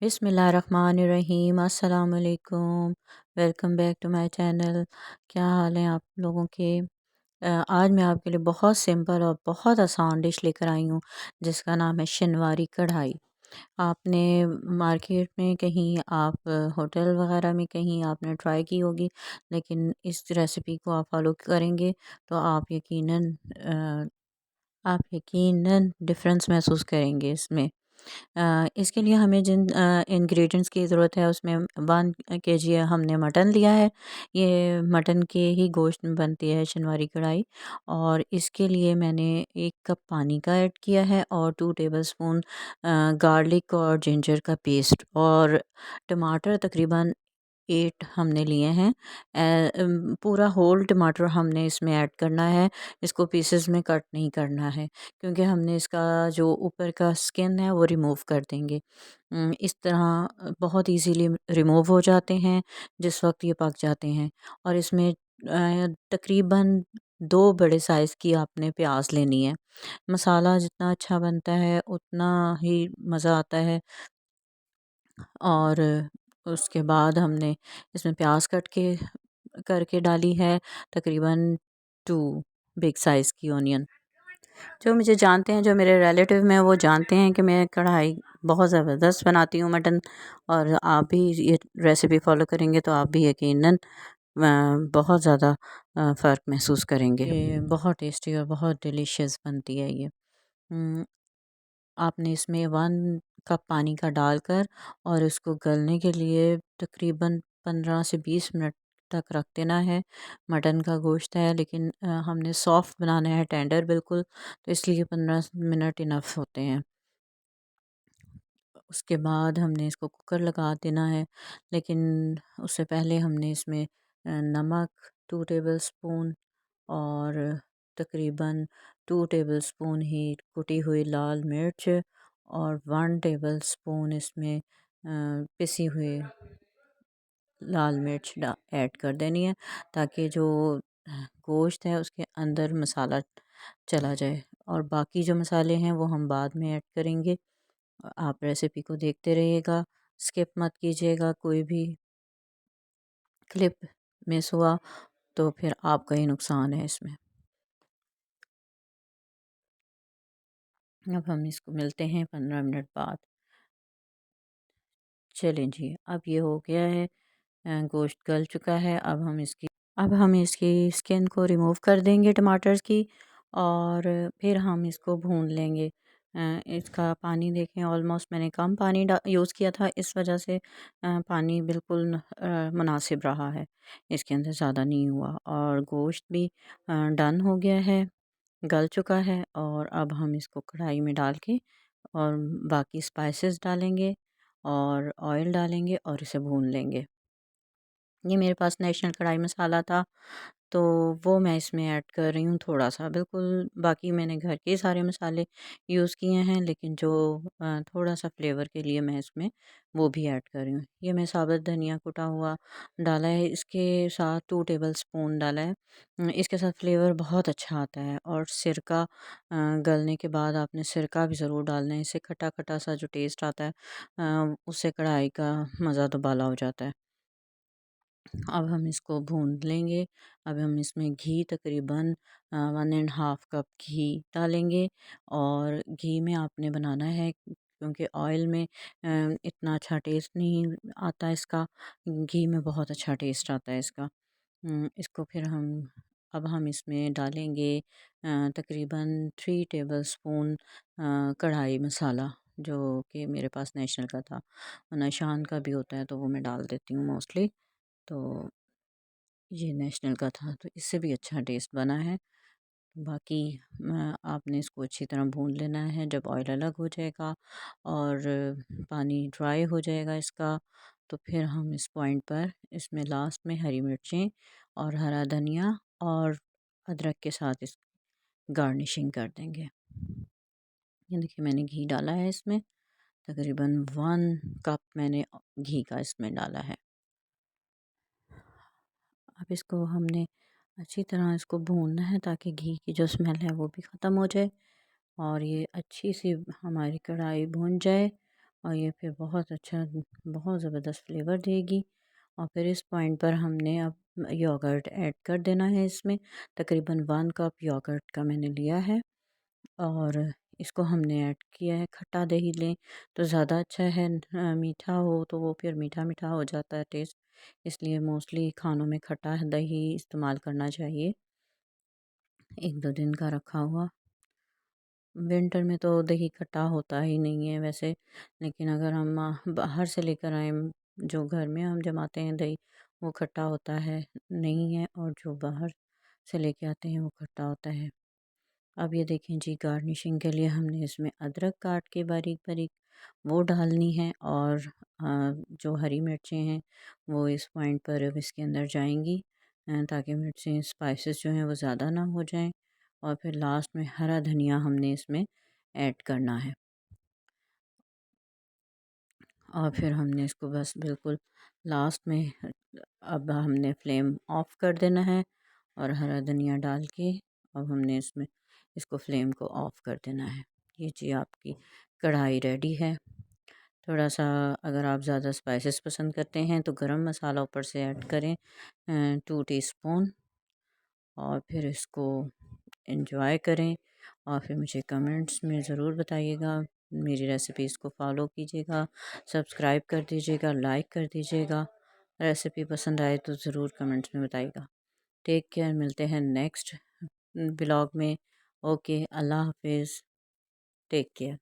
बिस्मिल्लाहिर्रहमानिर्रहीम अस्सलाम वालेकुम। Welcome back to my channel. क्या हाल है आप लोगों के? आज मैं आपके लिए बहुत सिंपल और बहुत आसान डिश लेकर आई हूँ जिसका नाम है शनवारी कढ़ाई। आपने मार्केट में कहीं आप होटल वगैरह में कहीं आपने ट्राई की होगी, लेकिन इस रेसिपी को आप फॉलो करेंगे तो आप यकीनन डिफरेंस महसूस करेंगे इसमें। इसके लिए हमें जिन इंग्रेडिएंट्स की ज़रूरत है उसमें 1 kg हमने मटन लिया है। ये मटन के ही गोश्त में बनती है शनवारी कढ़ाई। और इसके लिए मैंने 1 कप पानी का ऐड किया है और 2 टेबलस्पून गार्लिक और जिंजर का पेस्ट, और टमाटर तकरीबन 8 हमने लिए हैं। पूरा होल टमाटर हमने इसमें ऐड करना है। इसको पीसेस में कट नहीं करना है, क्योंकि हमने इसका जो ऊपर का स्किन है वो रिमूव कर देंगे। इस तरह बहुत इजीली रिमूव हो जाते हैं जिस वक्त ये पक जाते हैं। और इसमें तकरीबन 2 बड़े साइज़ की आपने प्याज लेनी है। मसाला जितना अच्छा बनता है उतना ही मज़ा आता है। और उसके बाद हमने इसमें प्याज कट के करके डाली है, तकरीबन 2 बिग साइज़ की ऑनियन। जो मुझे जानते हैं, जो मेरे रिलेटिव में, वो जानते हैं कि मैं कढ़ाई बहुत ज़बरदस्त बनाती हूँ मटन। और आप भी ये रेसिपी फॉलो करेंगे तो आप भी यकीनन बहुत ज़्यादा फ़र्क महसूस करेंगे। ये बहुत टेस्टी और बहुत डिलीशियस बनती है ये। हम्म, आपने इसमें 1 कप पानी का डालकर और इसको गलने के लिए तकरीबन 15 से 20 मिनट तक रख देना है। मटन का गोश्त है, लेकिन हमने सॉफ्ट बनाना है, टेंडर बिल्कुल, तो इसलिए 15 मिनट इनफ होते हैं। उसके बाद हमने इसको कुकर लगा देना है, लेकिन उससे पहले हमने इसमें नमक 2 टेबलस्पून और तकरीबन 2 टेबलस्पून ही कुटी हुई लाल मिर्च और 1 टेबलस्पून इसमें पिसी हुई लाल मिर्च ऐड कर देनी है, ताकि जो गोश्त है उसके अंदर मसाला चला जाए। और बाकी जो मसाले हैं वो हम बाद में ऐड करेंगे। आप रेसिपी को देखते रहिएगा, स्किप मत कीजिएगा। कोई भी क्लिप मिस हुआ तो फिर आपका ही नुकसान है इसमें। अब हम इसको मिलते हैं 15 मिनट बाद। चलें जी, अब ये हो गया है, गोश्त गल चुका है। अब हम इसकी स्किन को रिमूव कर देंगे टमाटर्स की, और फिर हम इसको भून लेंगे। इसका पानी देखें, ऑलमोस्ट मैंने कम पानी यूज़ किया था, इस वजह से पानी बिल्कुल मुनासिब रहा है। इसके अंदर ज़्यादा नहीं हुआ और गोश्त भी डन हो गया है, गल चुका है। और अब हम इसको कढ़ाई में डाल के और बाकी स्पाइसेस डालेंगे और ऑयल डालेंगे और इसे भून लेंगे। ये मेरे पास नेशनल कढ़ाई मसाला था, तो वो मैं इसमें ऐड कर रही हूँ थोड़ा-सा, बिल्कुल। बाकी मैंने घर के सारे मसाले यूज़ किए हैं, लेकिन जो थोड़ा-सा फ्लेवर के लिए मैं इसमें वो भी ऐड कर रही हूँ। ये मैं साबुत धनिया कुटा हुआ डाला है, इसके साथ 2 टेबलस्पून डाला है। इसके साथ फ्लेवर बहुत अच्छा आता है। और सिरका गलने के बाद आपने सिरका भी ज़रूर डालना है, इससे खट्टा-खट्टा सा जो टेस्ट आता है उससे कढ़ाई का मज़ा दुबाला हो जाता है। अब हम इसको भून लेंगे। अब हम इसमें घी तकरीबन 1.5 कप घी डालेंगे। और घी में आपने बनाना है, क्योंकि ऑयल में इतना अच्छा टेस्ट नहीं आता इसका, घी में बहुत अच्छा टेस्ट आता है इसका। इसको फिर हम इसमें डालेंगे तकरीबन 3 टेबलस्पून कढ़ाई मसाला, जो कि मेरे पास नेशनल का था, वरना शान का भी होता है तो वो मैं डाल देती हूँ मोस्टली। तो ये नेशनल का था, तो इससे भी अच्छा टेस्ट बना है। बाकी आपने इसको अच्छी तरह भून लेना है। जब ऑयल अलग हो जाएगा और पानी ड्राई हो जाएगा इसका, तो फिर हम इस पॉइंट पर इसमें लास्ट में हरी मिर्चें और हरा धनिया और अदरक के साथ इस गार्निशिंग कर देंगे। ये देखिए, मैंने घी डाला है इसमें, तकरीबन 1 कप मैंने घी का इसमें डाला है। अब इसको हमने अच्छी तरह इसको भूनना है, ताकि घी की जो स्मेल है वो भी ख़त्म हो जाए और ये अच्छी सी हमारी कढ़ाई भून जाए। और ये फिर बहुत अच्छा, बहुत ज़बरदस्त फ्लेवर देगी। और फिर इस पॉइंट पर हमने अब योगर्ट ऐड कर देना है इसमें। तकरीबन 1 कप योगर्ट का मैंने लिया है और इसको हमने ऐड किया है। खट्टा दही लें तो ज़्यादा अच्छा है, मीठा हो तो वो फिर मीठा मीठा हो जाता है टेस्ट, इसलिए मोस्टली खानों में खट्टा दही इस्तेमाल करना चाहिए। 1-2 दिन का रखा हुआ। विंटर में तो दही खट्टा होता ही नहीं है वैसे, लेकिन अगर हम बाहर से लेकर आएँ, जो घर में हम जमाते हैं दही, वो खट्टा होता है नहीं है, और जो बाहर से लेके आते हैं वो खट्टा होता है। अब ये देखें जी, गार्निशिंग के लिए हमने इसमें अदरक काट के बारीक-बारीक वो डालनी है, और जो हरी मिर्चें हैं वो इस पॉइंट पर अब इसके अंदर जाएँगी, ताकि मिर्चें स्पाइसेस जो हैं वो ज़्यादा ना हो जाएँ। और फिर लास्ट में हरा धनिया हमने इसमें ऐड करना है, और फिर हमने इसको बस बिल्कुल लास्ट में, अब हमने फ्लेम ऑफ कर देना है, और हरा धनिया डाल के अब हमने इसमें इसको फ्लेम को ऑफ कर देना है। ये जी आपकी कढ़ाई रेडी है। थोड़ा सा अगर आप ज़्यादा स्पाइसेस पसंद करते हैं तो गरम मसाला ऊपर से ऐड करें, 2 टीस्पून, और फिर इसको एंजॉय करें। और फिर मुझे कमेंट्स में ज़रूर बताइएगा, मेरी रेसिपीज़ को फॉलो कीजिएगा, सब्सक्राइब कर दीजिएगा, लाइक कर दीजिएगा। रेसिपी पसंद आए तो ज़रूर कमेंट्स में बताइएगा। टेक केयर, मिलते हैं नेक्स्ट ब्लॉग में। ओके, अल्लाह हाफिज़, टेक केयर।